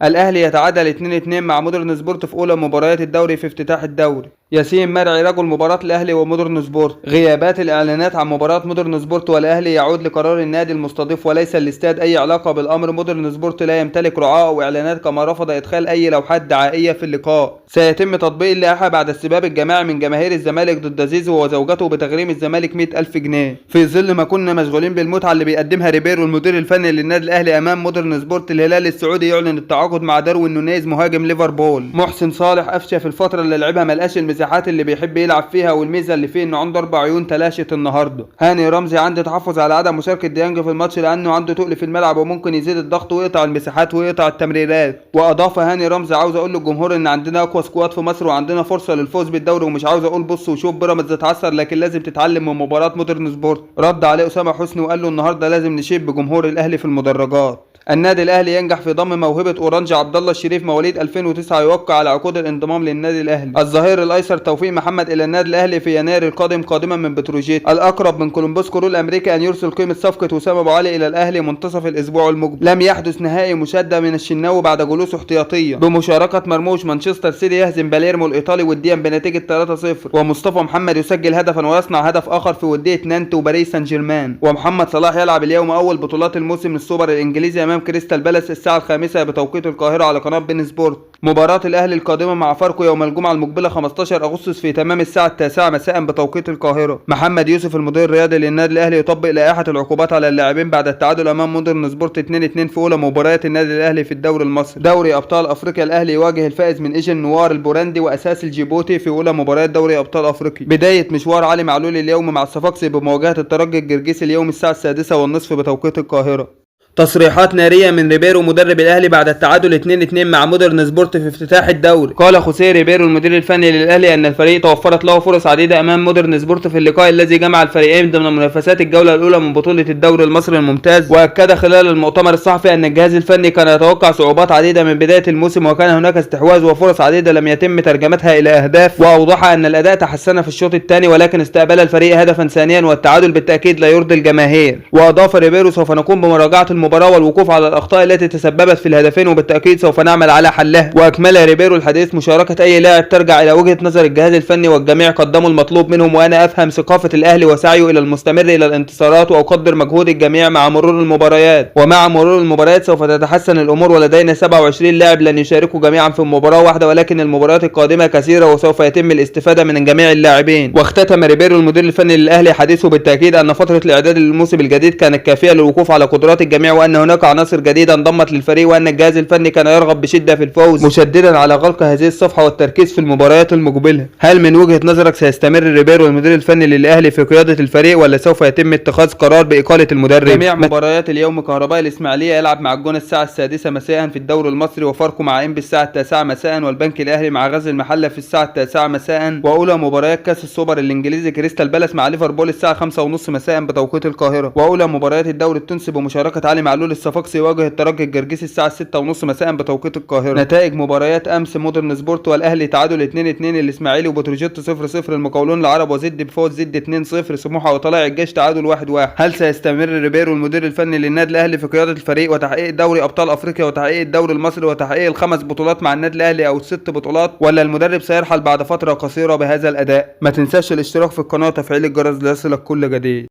الاهلي يتعادل 2-2 مع مودرن سبورت في اولى مباريات الدوري في افتتاح الدوري. ياسين مرعي رجل مباراة الاهلي ومودرن سبورت. غيابات الاعلانات عن مباراة مودرن سبورت والاهلي يعود لقرار النادي المستضيف وليس الاستاد. اي علاقة بالامر. مودرن سبورت لا يمتلك رعاة او اعلانات، كما رفض ادخال اي لوحات دعائية في اللقاء. سيتم تطبيق اللائحة بعد السباب الجماعي من جماهير الزمالك ضد زيزو وزوجته بتغريم الزمالك 100,000 جنيه، في ظل ما كنا مشغولين بالمتعة اللي بيقدمها ريبيرو المدير الفني للنادي الاهلي امام مودرن سبورت. الهلال السعودي يعلن التعاقد مع داروين نونيز مهاجم ليفربول. محسن صالح افشى في الفترة اللي لعبها ملقاش المساحات اللي بيحب يلعب فيها، والميزة اللي فيه انه عنده 4 عيون تلاشت النهارده. هاني رمزي عنده تحفظ على عدم مشاركة ديانج في الماتش لانه عنده تقل في الملعب وممكن يزيد الضغط ويقطع المساحات ويقطع التمريرات. واضاف هاني رمزي: عاوز اقول للجمهور ان عندنا اقوى سكواد في مصر وعندنا فرصة للفوز بالدوري، ومش عاوز اقول بص وشوف بيراميدز اتعثر، لكن لازم تتعلم من مباراة مودرن سبورت. رد عليه اسامة حسني وقال له النهارده لازم نشيب بجمهور الاهلي في المدرجات. النادي الاهلي ينجح في ضم موهبة اورانج عبد الله الشريف مواليد 2009 يوقع على عقود الانضمام للنادي الاهلي. الظهير الايسر توفيق محمد الى النادي الاهلي في يناير القادم قادما من بتروجيت. الاقرب من كولومبوس كرول الامريكي ان يرسل قيمة صفقة وسام ابو علي الى الاهلي منتصف الاسبوع المقبل. لم يحدث نهائي مشادة من الشناوي بعد جلوسه احتياطيا بمشاركة مرموش. مانشستر سيتي يهزم باليرمو الايطالي وديا بنتيجة 3-0، ومصطفى محمد يسجل هدفا ويصنع هدف اخر في ودية نانت وباريس سان جيرمان. ومحمد صلاح يلعب اليوم اول بطولات الموسم السوبر الانجليزي امام كريستال بالاس الساعة 5 بتوقيت القاهرة على قناة بين سبورت. مباراة الاهلي القادمة مع فاركو يوم الجمعة المقبلة 15 اغسطس في تمام الساعة 9 مساء بتوقيت القاهرة. محمد يوسف المدير الرياضي للنادي الاهلي يطبق لائحة العقوبات على اللاعبين بعد التعادل امام مودرن سبورت 2-2 في اولى مباريات النادي الاهلي في الدوري المصري. دوري ابطال افريقيا الاهلي يواجه الفائز من ايجن نوار البورندي واساس الجيبوتي في اولى مباريات دوري ابطال افريقيا. بداية مشوار علي معلول اليوم مع الصفاقسي بمواجهة الترجي الجرجيسي اليوم الساعة 6:30 بتوقيت القاهرة. تصريحات نارية من ريبيرو مدرب الاهلي بعد التعادل 2-2 مع مودرن سبورت في افتتاح الدوري. قال خوسيه ريبيرو المدير الفني للاهلي ان الفريق توفرت له فرص عديدة امام مودرن سبورت في اللقاء الذي جمع الفريقين ضمن منافسات الجولة الاولى من بطولة الدوري المصري الممتاز. واكد خلال المؤتمر الصحفي ان الجهاز الفني كان يتوقع صعوبات عديدة من بداية الموسم، وكان هناك استحواذ وفرص عديدة لم يتم ترجمتها الى اهداف. واوضح ان الاداء تحسن في الشوط الثاني ولكن استقبل الفريق هدفا ثانيا والتعادل بالتاكيد لا يرضي الجماهير. واضاف ريبيرو: سوف نقوم بمراجعة المباراة والوقوف على الأخطاء التي تسببت في الهدفين وبالتأكيد سوف نعمل على حلها. وأكمل ريبيرو الحديث: مشاركة أي لاعب ترجع إلى وجهة نظر الجهاز الفني والجميع قدموا المطلوب منهم، وأنا أفهم ثقافة الأهلي وسعيه إلى المستمر إلى الانتصارات وأقدر مجهود الجميع مع مرور المباريات. ومع مرور المباريات سوف تتحسن الأمور، ولدينا 27 لاعب لن يشاركوا جميعا في مباراة واحدة، ولكن المباريات القادمة كثيرة وسوف يتم الاستفادة من جميع اللاعبين. واختتم ريبيرو المدير الفني للأهلي حديثه بالتأكيد أن فترة الإعداد للموسم الجديد كانت كافية للوقوف على قدرات الجميع، وأن هناك عناصر جديدة انضمت للفريق، وان الجهاز الفني كان يرغب بشدة في الفوز، مشددا على غلق هذه الصفحة والتركيز في المباريات المقبلة. هل من وجهة نظرك سيستمر ريبيرو المدير الفني للاهلي في قيادة الفريق، ولا سوف يتم اتخاذ قرار بإقالة المدرب؟ جميع مباريات اليوم: كهرباء الإسماعيلية يلعب مع الجونة الساعة 6 مساء في الدوري المصري، وفاركو مع انبي الساعة 9 مساء، والبنك الاهلي مع غزل المحلة في الساعة 9 مساء. واولى مباريات كاس السوبر الانجليزي كريستال بالاس مع ليفربول الساعة 5:30 مساء بتوقيت القاهرة. واولى مباريات الدوري التونسي بمشاركة علي معلول الصفاقسي يواجه الترجي الجرجيسي الساعة 6:30 مساء بتوقيت القاهرة. نتائج مباريات امس: مودرن سبورت والاهلي تعادل 2-2، الاسماعيلي وبتروجيت 0-0، المقاولون العرب وزد بفوز زد 2-0، سموحة وطلائع الجيش تعادل 1-1. هل سيستمر ريبيرو المدير الفني للنادي الاهلي في قيادة الفريق وتحقيق دوري ابطال افريقيا وتحقيق الدوري المصري وتحقيق ال5 بطولات مع النادي الاهلي او ال6 بطولات، ولا المدرب سيرحل بعد فترة قصيرة بهذا الاداء؟ ما تنساش الاشتراك في القناة وتفعيل الجرس ليصلك كل جديد.